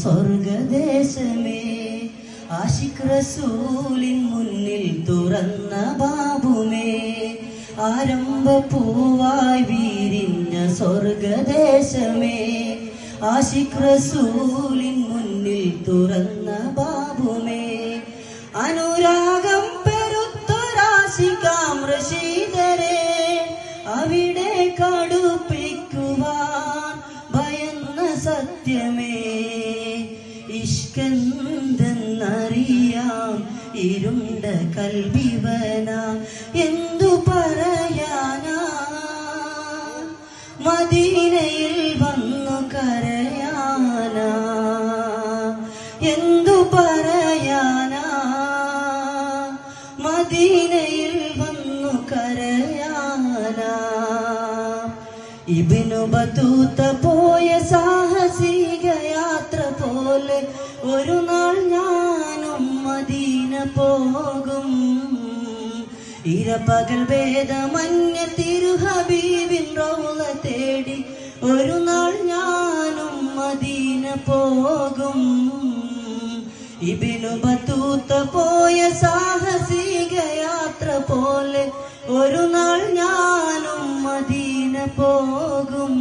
സ്വർഗദേശമേ, ആശിഖ് റസൂലിൻ മുന്നിൽ തുറന്ന ബാബുമേ, ആരംഭപ്പൂവായി വിരിഞ്ഞ സ്വർഗദേശമേ, ആശിഖ് റസൂലിൻ മുന്നിൽ തുറന്ന ബാബുമേ, അനുരാഗം പെരുത്തൊരാശിക്കാം റഷീദരെ, അവിടെ കടുപ്പിക്കുവാൻ ഭയന്ന സത്യമേ, ഇഷ്കെന്തെന്നറിയാം ഇരുണ്ട കൽബിവന, എന്തു പറയാനാ മദീനയിൽ വന്നു കരയാനാ, എന്തു പറയാനാ മദീനയിൽ വന്നു കരയാനാ. ഇബ്നു ബത്തൂത്ത പോയ സാഹസിക യാത്ര പോലെ ഒരു നാൾ ഞാനും മദീന പോകും. ഇരപകൽ ഭേദമന്യ തിരുഹബീബിൻ റൗള തേടി ഒരു നാൾ ഞാനും മദീന പോകും. ഇബ്നു ബത്തൂത്ത പോയ സാഹസിക യാത്ര പോലെ ഒരു നാൾ ഞാനും മദീന പോകും.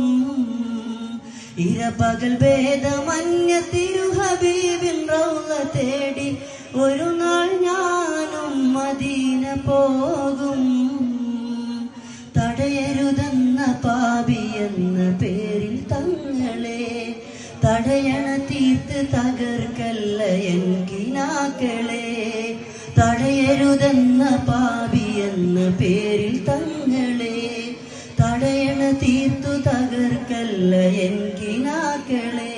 ഇരപകൽ ഭേദമന്യ തിരുഹബീബിൻ റൗള തേടി ഒരു നാൾ ഞാനും മദീന പോകും. തടയരുതെന്ന പാപി എന്ന പേരിൽ തങ്ങളെ, തടയണ തീർത്ത് തകർക്കല്ല എൻകിനാക്കളെ, തടയരുതെന്ന പാപി എന്ന പേരിൽ തങ്ങളെ, തടയണ തീർത്തു തകർക്കല്ല എൻകിനാക്കളെ.